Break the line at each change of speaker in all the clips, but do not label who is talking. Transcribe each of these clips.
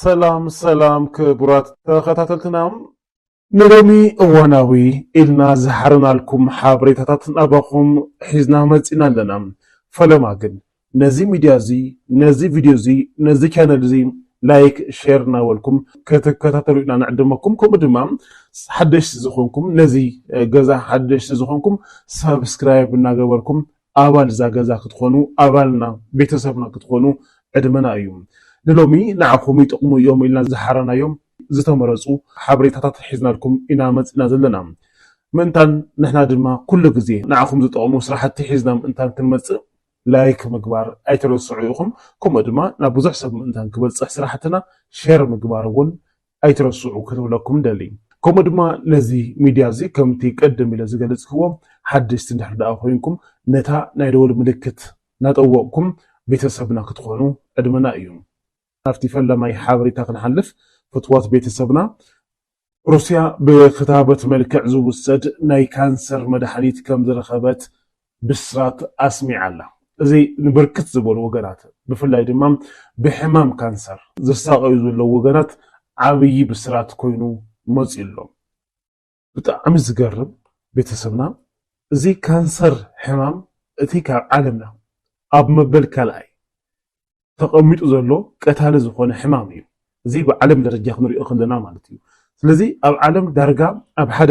ሰላም ሰላም ክቡራት ተኸታተልትናም ንሎሚ እዋናዊ ኢልና ዝሓርናልኩም ሓበሬታታት ናባኹም ሒዝና መፂና ኣለና። ፈለማ ግን ነዚ ሚድያ እዚ ነዚ ቪድዮ እዚ ነዚ ቻነል እዚ ላይክ ሼር እናበልኩም ከተከታተሉ ኢና ንዕድመኩም። ከምኡ ድማ ሓደሽቲ ዝኾንኩም ነዚ ገዛ ሓደሽቲ ዝኾንኩም ሰብስክራይብ እናገበርኩም ኣባል እዛ ገዛ ክትኾኑ ኣባልና ቤተሰብና ክትኾኑ ዕድመና እዩ። ንሎሚ ንዓኹም ይጠቕሙ እዮም ኢልና ዝሓረናዮም ዝተመረፁ ሓበሬታታት ሒዝናልኩም ኢና መፂና ዘለና። ምእንታን ንሕና ድማ ኩሉ ግዜ ንዓኹም ዝጠቕሙ ስራሕቲ ሒዝና ምእንታን ክንመፅእ ላይክ ምግባር ኣይትረስዑ ኢኹም። ከምኡ ድማ ናብ ብዙሕ ሰብ ምእንታን ክበፅሕ ስራሕትና ሼር ምግባር እውን ኣይትረስዑ ክትብለኩም ደሊ። ከምኡ ድማ ነዚ ሚድያ እዚ ከምቲ ቀደም ኢለ ዝገለፅክዎ ሓደሽቲ እንድሕር ደኣ ኮይንኩም ነታ ናይ ደወል ምልክት ናጠወቕኩም ቤተሰብና ክትኾኑ ዕድመና እዩ። ናፍቲ ፈለማይ ሓበሬታ ክንሓልፍ ፍትዋት ቤተሰብና ሩስያ ብክታበት መልክዕ ዝውሰድ ናይ ካንሰር መድሓኒት ከም ዝረኸበት ብስራት ኣስሚዓ ኣላ። እዚ ንብርክት ዝበሉ ወገናት ብፍላይ ድማ ብሕማም ካንሰር ዘሳቀዩ ዘለዉ ወገናት ዓብይ ብስራት ኮይኑ መፂኡ ኣሎ። ብጣዕሚ ዝገርም ቤተሰብና እዚ ካንሰር ሕማም እቲ ካብ ዓለምና ኣብ መበል ካልኣይ ተቐሚጡ ዘሎ ቀታሊ ዝኾነ ሕማም እዩ። እዚ ብዓለም ደረጃ ክንሪኦ ከለና ማለት እዩ። ስለዚ ኣብ ዓለም ዳርጋ ኣብ ሓደ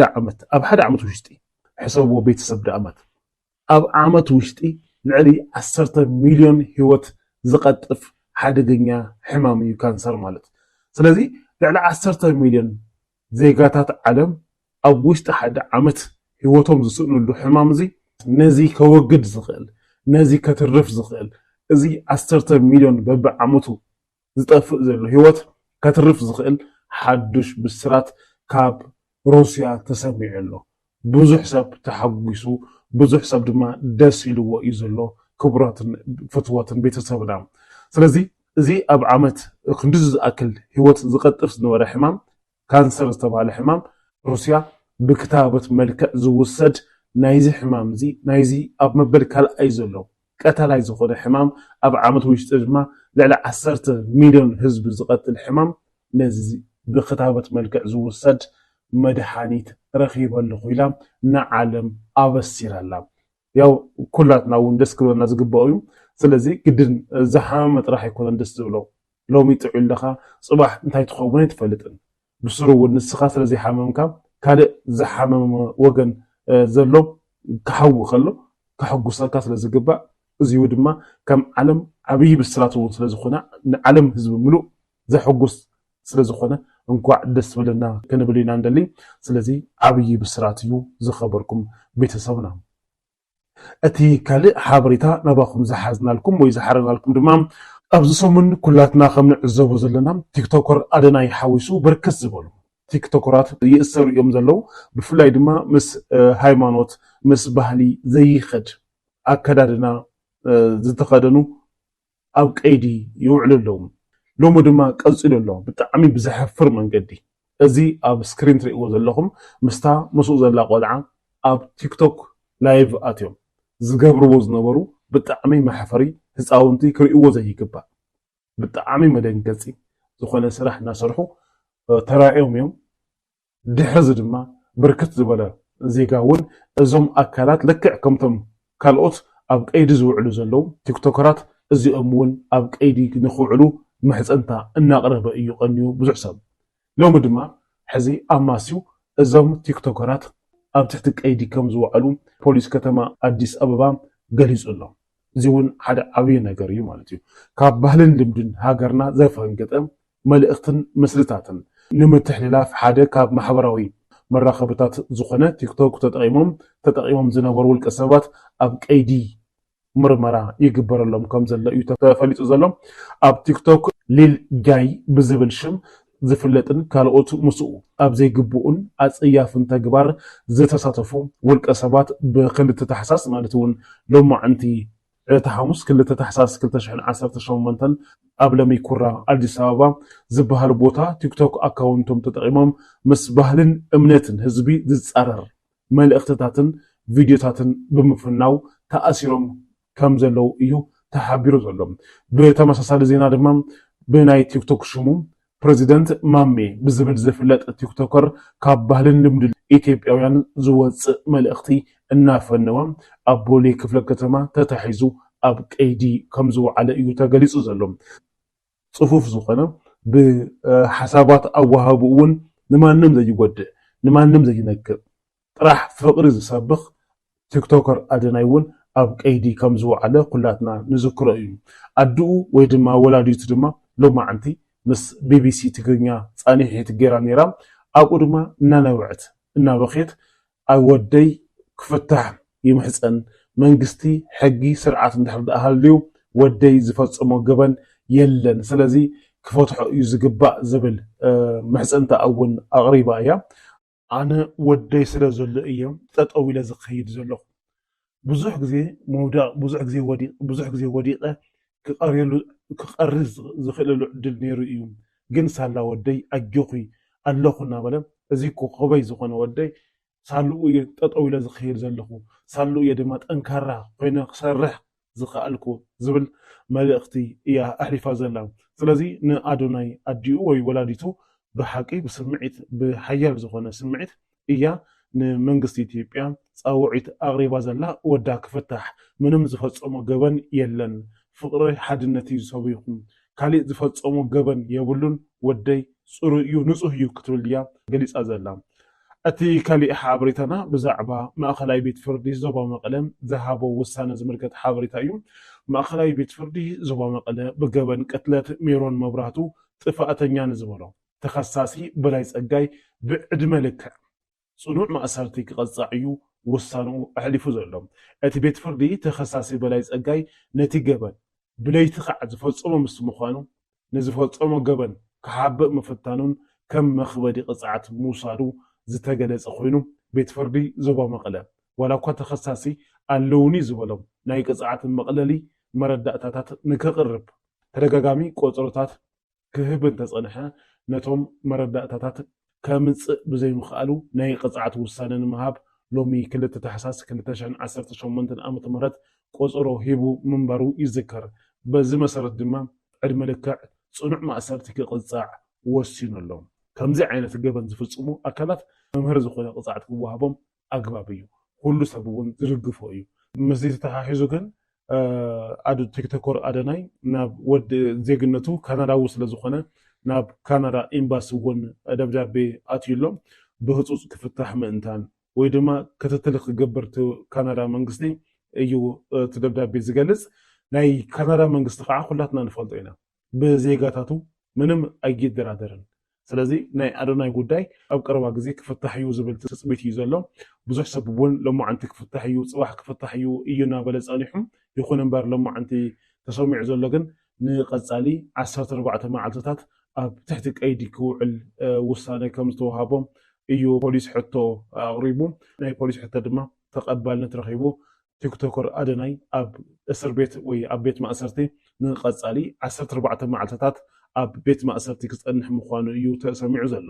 ዓመት ውሽጢ ሕሰብዎ ቤተሰብ ደኣመት ኣብ ዓመት ውሽጢ ልዕሊ 10 ሚልዮን ህይወት ዝቐጥፍ ሓደገኛ ሕማም እዩ ካንሰር ማለት። ስለዚ ልዕሊ 10 ሚልዮን ዜጋታት ዓለም ኣብ ውሽጢ ሓደ ዓመት ህይወቶም ዝስእንሉ ሕማም እዚ ነዚ ከወግድ ዝኽእል ነዚ ከትርፍ ዝኽእል እዚ 10 ሚልዮን በብዓመቱ ዝጠፍእ ዘሎ ህይወት ከትርፍ ዝኽእል ሓዱሽ ብስራት ካብ ሩስያ ተሰሚዑ ኣሎ። ብዙሕ ሰብ ተሓጒሱ ብዙሕ ሰብ ድማ ደስ ኢልዎ እዩ ዘሎ ክቡራትን ፍትወትን ቤተሰብና። ስለዚ እዚ ኣብ ዓመት ክንድዚ ዝኣክል ህይወት ዝቐጥፍ ዝነበረ ሕማም ካንሰር ዝተባሃለ ሕማም ሩስያ ብክታበት መልክዕ ዝውሰድ ናይዚ ሕማም እዚ ናይዚ ኣብ መበል ካልኣይ ዘሎ ቀታላይ ዝኾነ ሕማም ኣብ ዓመት ውሽጢ ድማ ልዕሊ 10 ሚልዮን ህዝቢ ዝቐትል ሕማም ነዚ ብክታበት መልክዕ ዝውሰድ መድሓኒት ረኺበለኹ ኢላ ንዓለም ኣበሲራ ኣላ። ያው ኩላትና እውን ደስ ክብለና ዝግባእ እዩ። ስለዚ ግድን ዝሓመመ ጥራሕ ኣይኮነን ደስ ዝብሎ። ሎሚ ጥዑል ለኻ ፅባሕ እንታይ ትኸውን ኣይትፈልጥን። ብስሩ እውን ንስኻ ስለዘይሓመምካ ካልእ ዝሓመመ ወገን ዘሎ ክሓዊ ከሎ ክሕጉሰካ ስለዝግባእ እዚኡ ድማ ከም ዓለም ዓብይ ብስራት እውን ስለዝኾነ ንዓለም ህዝቢ ሙሉእ ዘሕጉስ ስለዝኾነ እንኳዕ ደስ ብለና ክንብል ኢና እንደሊ። ስለዚ ዓብይ ብስራት እዩ ዝኸበርኩም ቤተሰብና። እቲ ካልእ ሓበሬታ ናባኹም ዝሓዝናልኩም ወይ ዝሓረናልኩም ድማ ኣብዚ ሰሙን ኩላትና ከም ንዕዘቦ ዘለና ቲክቶከር ኣደናይ ሓዊሱ በርከት ዝበሉ ቲክቶከራት ይእሰሩ እዮም ዘለው። ብፍላይ ድማ ምስ ሃይማኖት ምስ ባህሊ ዘይኸድ ኣከዳድና ዝተኸደኑ ኣብ ቀይዲ ይውዕሉ ኣለዉ። ሎሚ ድማ ቀፂሉ ኣሎ ብጣዕሚ ብዘሕፍር መንገዲ። እዚ ኣብ ስክሪን ትሪእዎ ዘለኹም ምስታ ምስኡ ዘላ ቆልዓ ኣብ ቲክቶክ ላይቭ ኣትዮም ዝገብርዎ ዝነበሩ ብጣዕሚ መሕፈሪ ህፃውንቲ ክርእይዎ ዘይግባእ ብጣዕሚ መደንገፂ ዝኾነ ስራሕ እናሰርሑ ተራእዮም እዮም። ድሕዚ ድማ ብርክት ዝበለ ዜጋ እውን እዞም ኣካላት ልክዕ ከምቶም ካልኦት ኣብ ቀይዲ ዝውዕሉ ዘለዉ ቲክቶከራት እዚኦም እውን ኣብ ቀይዲ ንኽውዕሉ መሕፀንታ እናቕረበ እዩ ቀንዩ ብዙሕ ሰብ። ሎሚ ድማ ሕዚ ኣማስዩ እዞም ቲክቶከራት ኣብ ትሕቲ ቀይዲ ከም ዝውዕሉ ፖሊስ ከተማ ኣዲስ ኣበባ ገሊጹ ኣሎ። እዚ እውን ሓደ ዓብይ ነገር እዩ ማለት እዩ። ካብ ባህልን ልምድን ሃገርና ዘፈንገጠ መልእኽትን ምስልታትን ንምትሕልላፍ ሓደ ካብ ማሕበራዊ መራኸብታት ዝኾነ ቲክቶክ ተጠቂሞም ዝነበሩ ውልቀ ሰባት ኣብ ቀይዲ ምርመራ ይግበረሎም ከም ዘሎ እዩ ተፈሊጡ ዘሎ። ኣብ ቲክቶክ ሊል ጋይ ብዝብል ሽም ዝፍለጥን ካልኦት ምስኡ ኣብ ዘይግብኡን ኣፀያፍን ተግባር ዝተሳተፉ ውልቀ ሰባት ብክልተ ታሕሳስ ማለት እውን ሎማዓንቲ ዕለተ ሐሙስ 2 ታሕሳስ 2018 ኣብ ለሚ ኩራ ኣዲስ ኣበባ ዝበሃል ቦታ ቲክቶክ ኣካውንቶም ተጠቂሞም ምስ ባህልን እምነትን ህዝቢ ዝፃረር መልእኽትታትን ቪድዮታትን ብምፍናው ተኣሲሮም ከም ዘለው እዩ ተሓቢሩ ዘሎ። ብተመሳሳሊ ዜና ድማ ብናይ ቲክቶክ ሽሙ ፕሬዚደንት ማሜ ብዝብል ዝፍለጥ ቲክቶከር ካብ ባህልን ልምድን ኢትዮጵያውያን ዝወፅእ መልእኽቲ እናፈነወም ኣብ ቦሌ ክፍለ ከተማ ተታሒዙ ኣብ ቀይዲ ከም ዝወዓለ እዩ ተገሊጹ ዘሎ ጽፉፍ ዝኾነ ብሓሳባት ኣዋሃቡ እውን ንማንም ዘይጎድእ ንማንም ዘይነክእ ጥራሕ ፍቅሪ ዝሰብኽ ቲክቶከር ኣደናይ እውን ኣብ ቀይዲ ከም ዝወዓለ ኩላትና ንዝክሮ እዩ ኣድኡ ወይ ድማ ወላዲቱ ድማ ሎማዓንቲ ምስ ቢቢሲ ትግርኛ ፃኒሒት ገይራ ነይራ ኣብኡ ድማ እናነውዕት እናበኺት ኣብ ወደይ ክፍታሕ ይምሕፀን መንግስቲ ሕጊ ስርዓት እንድሕር ሃልዩ ወደይ ዝፈፅሞ ገበን የለን ስለዚ ክፈትሖ እዩ ዝግባእ ዝብል ምሕፀንታ እውን ኣቕሪባ እያ ኣነ ወደይ ስለ ዘሎ እየ ጠጠው ኢለ ዝኸይድ ዘለኹ ብዙሕ ግዜ መውዳቕ ብዙሕ ግዜ ወዲቐ ክቐርዝ ዝኽእለሉ ዕድል ነይሩ እዩ ግን ሳላ ወደይ ኣጆኺ ኣለኹ እናበለ እዚ ኮኸበይ ዝኾነ ወደይ ሳልኡ እየ ጠጠው ኢለ ዝኸይድ ዘለኹ ሳልኡ እየ ድማ ጠንካራ ኮይነ ክሰርሕ ዝኽኣልኩ ዝብል መልእኽቲ እያ ኣሕሊፋ ዘላ ስለዚ ንኣዶናይ ኣዲኡ ወይ ወላዲቱ ብሓቂ ብስምዒት ብሓያል ዝኾነ ስምዒት እያ ንመንግስቲ ኢትዮጵያ ፃውዒት ኣቕሪባ ዘላ ወዳ ክፍታሕ ምንም ዝፈፀሞ ገበን የለን ፍቅሪ ሓድነት እዩ ዝሰብይኹም ካሊእ ዝፈፀሞ ገበን የብሉን ወደይ ፅሩይ እዩ ንፁህ እዩ ክትብል እያ ገሊፃ ዘላ እቲ ካሊእ ሓበሬታና ብዛዕባ ማእኸላይ ቤት ፍርዲ ዞባ መቐለ ዝሃቦ ውሳነ ዝምልከት ሓበሬታ እዩ ማእኸላይ ቤት ፍርዲ ዞባ መቐለ ብገበን ቅትለት ሜሮን መብራህቱ ጥፋእተኛ ንዝበሎ ተኸሳሲ በላይ ፀጋይ ብዕድመ ልክዕ ጽኑዕ ማእሰርቲ ክቐፅዕ እዩ ውሳንኡ ኣሕሊፉ ዘሎ እቲ ቤት ፍርዲ ተኸሳሲ በላይ ፀጋይ ነቲ ገበን ብለይቲ ከዓ ዝፈፀሞ ምስ ምዃኑ ንዝፈፀሞ ገበን ክሓብእ ምፍታኑን ከም መኽበዲ ቅፅዓት ምውሳዱ ዝተገለጸ ኮይኑ ቤት ፍርዲ ዞባ መቐለ ዋላ እኳ ተኸሳሲ ኣለውኒ ዝበሎም ናይ ቅፅዓት መቕለሊ መረዳእታታት ንክቕርብ ተደጋጋሚ ቆፅሮታት ክህብ እንተፀንሐ ነቶም መረዳእታታት ከምፅእ ብዘይምኽኣሉ ናይ ቅፅዓት ውሳነ ንምሃብ ሎሚ 2 ታሕሳስ 2018 ዓ.ም ቆፅሮ ሂቡ ምንባሩ ይዝከር በዚ መሰረት ድማ ዕድመ ልክዕ ጽኑዕ ማእሰርቲ ክቕፃዕ ወሲኑ ኣሎ ከምዚ ዓይነት ገበን ዝፍፅሙ ኣካላት መምህር ዝኾነ ቅፅዓት ክወሃቦም ኣግባብ እዩ ኩሉ ሰብ እውን ዝድግፎ እዩ ምስ ተተሓሒዙ ግን ቲክቶከር ኣደናይ ናብ ወዲ ዜግነቱ ካናዳዊ ስለ ዝኾነ ናብ ካናዳ ኤምባሲ እውን ደብዳቤ ኣትዩሎም ብህፁፅ ክፍታሕ ምእንታን ወይ ድማ ክትትል ክገብር ካናዳ መንግስቲ እዩ እቲ ደብዳቤ ዝገልፅ ናይ ካናዳ መንግስቲ ከዓ ኩላትና ንፈልጦ ኢና ብዜጋታቱ ምንም ኣይገደራደርን ስለዚ ናይ ኣዶናይ ጉዳይ ኣብ ቀረባ ግዜ ክፍታሕ እዩ ዝብል ትፅቢት እዩ ዘሎ ብዙሕ ሰብ እውን ሎማዓንቲ ክፍታሕ እዩ ፅባሕ ክፍታሕ እዩ እዩ እናበለ ፀኒሑ ይኹን እምበር ሎማዓንቲ ተሰሚዑ ዘሎ ግን ንቐፃሊ 14 መዓልትታት ኣብ ትሕቲ ቀይዲ ክውዕል ውሳነ ከም ዝተዋሃቦም እዩ ፖሊስ ሕቶ ኣቕሪቡ ናይ ፖሊስ ሕቶ ድማ ተቐባልነት ረኺቡ ቲክቶከር ኣደናይ ኣብ እስር ቤት ወይ ኣብ ቤት ማእሰርቲ ንቐፃሊ 14 መዓልትታት ኣብ ቤት ማእሰርቲ ክፀንሕ ምዃኑ እዩ ተሰሚዑ ዘሎ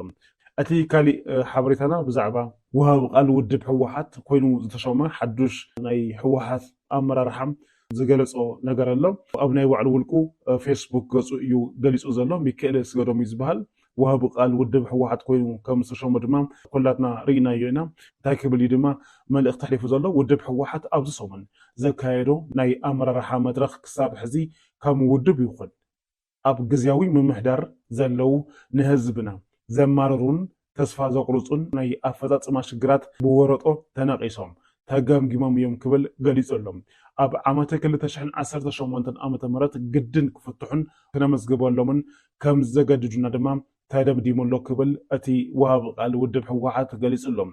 እቲ ካሊእ ሓበሬታና ብዛዕባ ውሃብ ቃል ውድብ ሕወሓት ኮይኑ ዝተሾመ ሓዱሽ ናይ ሕወሓት ኣመራርሓ ዝገለጾ ነገር ኣሎ ኣብ ናይ ባዕሉ ውልቁ ፌስቡክ ገጹ እዩ ገሊጹ ዘሎ ሚካኤል ስገዶም ዝበሃል ውሃብ ቃል ውድብ ሕወሓት ኮይኑ ከም ዝተሾመ ድማ ኩላትና ርኢናዮ ኢና እንታይ ክብል ድማ መልእኽቲ ኣሕሊፉ ዘሎ ውድብ ሕወሓት ኣብዚ ሰሙን ዘካየዶ ናይ ኣመራርሓ መድረኽ ክሳብ ሕዚ ከም ውድብ ይኹን ኣብ ግዝያዊ ምምሕዳር ዘለው ንህዝብና ዘማርሩን ተስፋ ዘቁርፁን ናይ ኣፈፃፅማ ሽግራት ብወረጦ ተነቂሶም ተገምጊሞም እዮም ክብል ገሊጹ ኣሎ ኣብ ዓመተ 2018 ዓመተ ምህረት ግድን ክፍትሑን ክነመዝግበሎምን ከም ዘገድዱና ድማ ተደምዲሞሎ ክብል እቲ ውሃብ ቃል ውድብ ሕወሓት ገሊጹ ኣሎ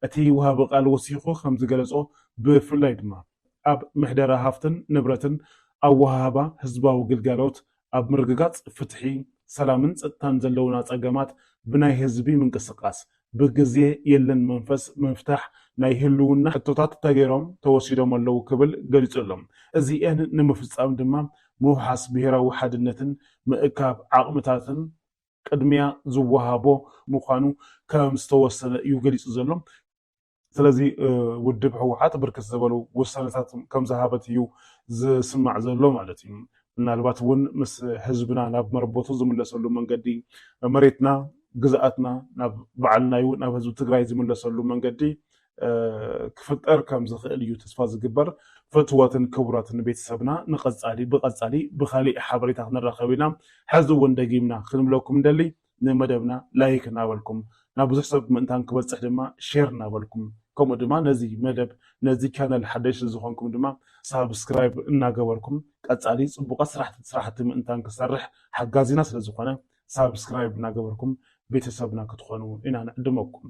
እቲ ውሃብ ቃል ወሲኹ ከም ዝገለጾ ብፍላይ ድማ ኣብ ምሕደራ ሃፍትን ንብረትን ኣወሃህባ ህዝባዊ ግልጋሎት ኣብ ምርግጋፅ ፍትሒ ሰላምን ፀጥታን ዘለውና ፀገማት ብናይ ህዝቢ ምንቅስቃስ ብግዜ የለን መንፈስ ምፍታሕ ናይ ህልውና ሕቶታት ተገይሮም ተወሲዶም ኣለው ክብል ገሊጹ ኣሎ እዚአን ንምፍፃም ድማ ምውሓስ ብሄራዊ ሓድነትን ምእካብ ዓቕምታትን ቅድሚያ ዝወሃቦ ምዃኑ ከም ዝተወሰነ እዩ ገሊጹ ዘሎ ስለዚ ውድብ ሕወሓት ብርክት ዝበሉ ውሳነታት ከም ዝሃበት እዩ ዝስማዕ ዘሎ ማለት እዩ ምናልባት እውን ምስ ህዝብና ናብ መረቦቱ ዝምለሰሉ መንገዲ መሬትና ግዝኣትና ናብ ባዕልና ይውን ናብ ህዝቢ ትግራይ ዝምለሰሉ መንገዲ ክፍጠር ከም ዝኽእል እዩ ተስፋ ዝግበር ፍትወትን ክቡራትን ቤተሰብና ንቐጻሊ ብቐጻሊ ብኻሊእ ሓበሬታ ክንራኸብ ኢና ሕዚ እውን ደጊምና ክንብለኩም እንደሊ ንመደብና ላይክ እናበልኩም ናብ ብዙሕ ሰብ ምእንታን ክበፅሕ ድማ ሼር እናበልኩም ከምኡ ድማ ነዚ መደብ ነዚ ቻነል ሓደሽ ዝኾንኩም ድማ ሳብስክራይብ እናገበርኩም ቀጻሊ ጽቡቓት ስራሕቲ ምእንታን ክሰርሕ ሓጋዚና ስለ ዝኾነ ሳብስክራይብ እናገበርኩም ቤተሰብና ክትኾኑ ኢና ንዕድመኩም